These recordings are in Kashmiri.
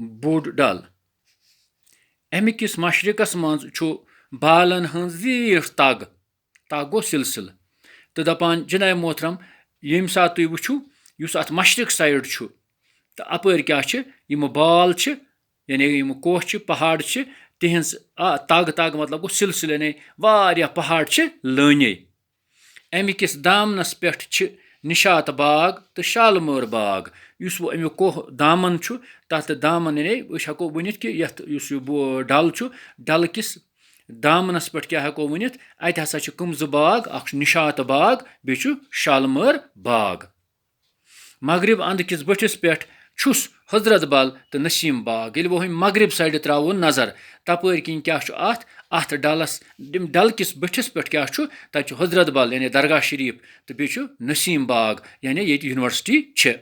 بوٚڑ ڈل. اَمہِ کِس مشرقس منٛز چھُ بالن ہٕنٛز زیٖٹھ تگ گوٚو سلسلہٕ تہٕ دپان جناب محترم ییٚمہِ ساتہٕ تُہۍ وٕچھو یُس اَتھ مشرق سایڈ چھُ تہٕ اَپٲرۍ کیٛاہ چھِ یِم بال چھِ یعنی یِم کوہ چھِ پہاڑ چھِ تِہنٛز تگ مطلب گوٚو سلسلہٕ یعنی واریاہ پہاڑ چھِ لٲنے. اَمہِ کِس دامنس پٮ۪ٹھ چھِ نِشاط باغ تہٕ شالمٲر باغ. یُس وۄنۍ اَمیُک کوہ دامن چھُ تَتھ دامن یعنی أسۍ ہٮ۪کو ؤنِتھ کہِ یَتھ یُس یہِ ڈل چھُ ڈلہٕ کِس دامنس پٮ۪ٹھ کیٛاہ ہٮ۪کو ؤنِتھ اَتہِ ہسا چھِ کٕم زٕ باغ اکھ چھُ نِشاط باغ بیٚیہِ چھُ شالمٲر باغ. مغرب اندٕ کِس بٔٹھِس پٮ۪ٹھ چھُس حضرت بل تہٕ نسیٖم باغ. ییٚلہِ وۄنۍ مغرب سایڈٕ تراوو نظر تپٲرۍ کِنۍ کیٛاہ چھُ اَتھ ڈل کِس بٔٹھِس پٮ۪ٹھ کیٛاہ چھُ تَتہِ چھُ حضرت بل یعنی درگاہ شریٖف تہٕ بیٚیہِ چھُ نسیٖم باغ یعنی ییٚتہِ یونیورسٹی چھِ.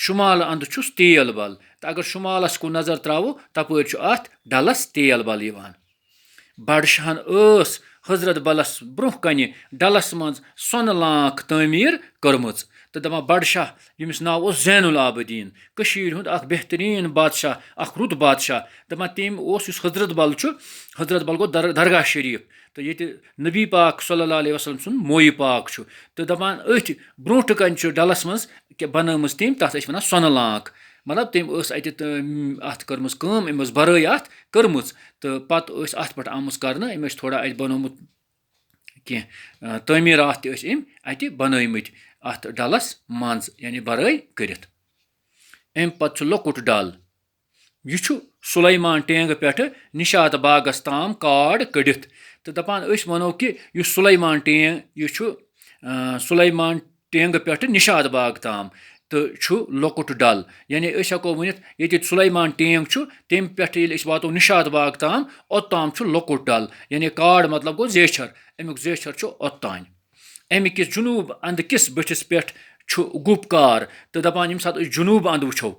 شُمالہٕ اندٕ چھُس تیل بل تہٕ اگر شُمالس کُن نظر تراوو تپٲرۍ چھُ اَتھ ڈلس تیل بل یِوان. بڈشاہن ٲس حضرت بلس برونٛہہ کنہِ ڈلس منٛز سۄنہٕ لانٛکھ تعمیٖر کٔرمٕژ تہٕ دپان بڈشاہ ییٚمِس ناو اوس زین العابدیٖن کٔشیٖرِ ہُنٛد اکھ بہتریٖن بادشاہ اکھ رُت بادشاہ دپان تٔمۍ اوس یُس حضرت بل چھُ حضرت بل گوٚو درگاہ شریٖف تہٕ ییٚتہِ نبی پاک صلی اللہ علیہ وسلم سُنٛد مویہِ پاک چھُ تہٕ دپان أتھۍ برونٛٹھٕ کنہِ چھُ ڈلس منٛز بنٲومٕژ تٔمۍ تتھ ٲسۍ ونان سۄنہٕ لانٛکھ مطلب تٔمۍ ٲس اَتہِ اَتھ کٔرمٕژ کٲم أمۍ ٲس بَرٲے اَتھ کٔرمٕژ تہٕ پَتہٕ ٲسۍ اَتھ پٮ۪ٹھ آمٕژ کَرنہٕ أمۍ ٲسۍ تھوڑا اَتہِ بَنومُت کینٛہہ تعمیٖرات تہِ ٲسۍ أمۍ اَتہِ بَنٲومٕتۍ اَتھ ڈلس منٛز یعنی بَرٲے کٔرِتھ. اَمہِ پَتہٕ چھُ لۄکُٹ ڈل. یہِ چھُ سُلیمان ٹینٛگہٕ پٮ۪ٹھٕ نِشاط باغس تام کاڈ کٔڑِتھ تہٕ دپان أسۍ وَنو کہِ یُس سُلیمان ٹینٛگ یہِ چھُ سُلیمان ٹینٛگہٕ پٮ۪ٹھٕ نِشاط باغ تام تہٕ چھُ لۄکُٹ ڈل یعنی أسۍ ہٮ۪کو ؤنِتھ ییٚتہِ سُلیمان ٹینٛگ چھُ تمہِ پٮ۪ٹھٕ ییٚلہِ أسۍ واتو نِشاط باغ تام اوٚتام چھُ لۄکُٹ ڈل یعنی کاڈ مطلب گوٚو زیچھر اَمیُک زیچھر چھُ اوٚتانۍ. اَمہِ کِس جنوٗب اندٕ کِس بٔٹھِس پٮ۪ٹھ چھُ گُپکار تہٕ دپان ییٚمہِ ساتہٕ أسۍ جنوٗب اندٕ وٕچھو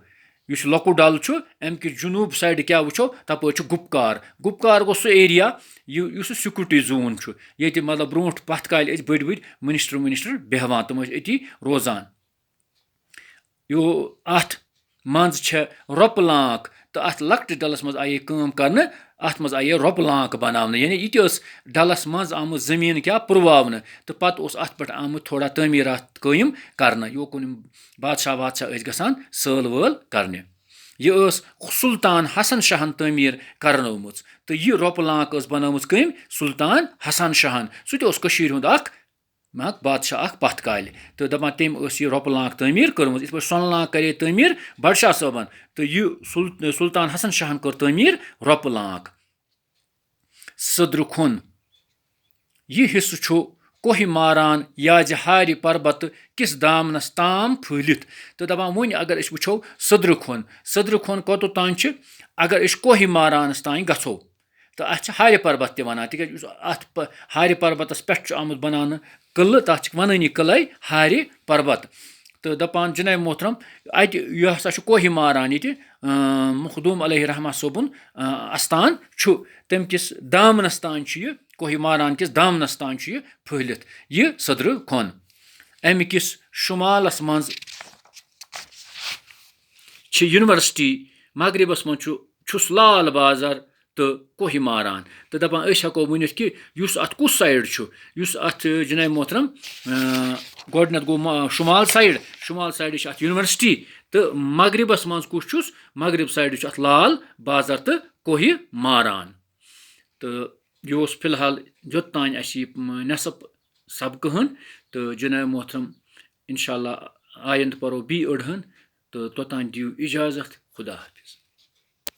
یُس لۄکُٹ ڈل چھُ اَمہِ کِس جنوٗب سایڈٕ کیٛاہ وٕچھو تپٲرۍ چھُ گُپکار گوٚو سُہ ایریا یُس سِکیورٹی زون چھُ ییٚتہِ مطلب برونٛٹھ پتھ کالہِ ٲسۍ بٔڑۍ بٔڑۍ مِنِسٹر بیٚہوان تِم ٲسۍ أتی روزان. اَتھ منٛز چھےٚ رۄپہٕ لانٛکھ تہٕ اَتھ لۄکٹِس ڈلس منٛز آیے کٲم کرنہٕ اَتھ منٛز آیے رۄپہٕ لانٛکھ بناونہٕ یعنی یہِ تہِ ٲس ڈلس منٛز آمٕژ زٔمیٖن کیٛاہ پُرواونہٕ تہٕ پتہٕ اوس اَتھ پٮ۪ٹھ آمُت تھوڑا تعمیٖرات قٲیِم کرنہٕ یوکُن یِم بادشاہ ٲسۍ گژھان سٲل وٲل کرنہِ. یہِ ٲس سُلطان حسن شاہن تعمیٖر کرنٲومٕژ تہٕ یہِ رۄپہٕ لانٛکھ ٲس بنٲومٕژ کٔمۍ سُلطان حسن شاہن سُہ تہِ اوس کٔشیٖرِ ہُنٛد اکھ بادشاہ اکھ پتھ کالہِ تہٕ دپان تٔمۍ ٲس یہِ رۄپہٕ لانٛکھ تعمیٖر کٔرمٕژ یِتھ پٲٹھۍ سۄنہٕ لانٛکھ کرے تعمیٖر بڈشاہ صٲبن تہٕ یہِ سُلطان حسن شاہن کٔر تعمیٖر رۄپہٕ لانٛکھ. صدرٕ کھوٚن یہِ حصہٕ چھُ کوہ ماران یاجہِ ہارِ پربتہٕ کِس دامنس تام پھٲلِتھ تہٕ دپان وۄنۍ اگر أسۍ وٕچھو صدرٕ کھوٚن کوٚتَتھ تانۍ چھِ اگر أسۍ کوہ مارانس تانۍ گژھو تہٕ اَتھ چھِ ہارِ پربت تہِ وَنان تِکیٛازِ یُس اَتھ ہارِ پربتس پٮ۪ٹھ چھُ آمُت بناونہٕ قٕلہٕ تَتھ چھِ وَنٲنی قٕلَے ہارِ پربت تہٕ دپان جناب محترم اَتہِ یہِ ہسا چھُ کوہ ماران ییٚتہِ مخدوٗم علیہ رحمٰ صٲبُن اَستان چھُ تَمہِ کِس دامنس تانۍ چھُ یہِ کوہ ماران کِس دامنس تانۍ چھُ یہِ پھٲلِتھ یہِ صدرٕ کھوٚن. اَمہِ کِس شُمالس منٛز چھِ یونیورسٹی مغربس منٛز چھُس لال بازر تہٕ کوہ ماران تہٕ دپان أسۍ ہٮ۪کو ؤنِتھ کہِ یُس اَتھ کُس سایڈ چھُ یُس اَتھ جناب محترم گۄڈٕنٮ۪تھ گوٚو شُمال سایڈٕ چھِ اَتھ یونیورسٹی تہٕ مغربس منٛز کُس چھُس مغرب سایڈٕ چھُ اَتھ لال بازر تہٕ کوہ ماران. تہٕ یہِ اوس فِلحال یوٚتانۍ اَسہِ یہِ نٮ۪صٕف سبقہٕ ہن تہٕ جناب محترم اِنشاء اللہ آیندٕ پرو بیٚیہِ أڑہن تہٕ توٚتانۍ دِیِو اِجازت خدا حافظ.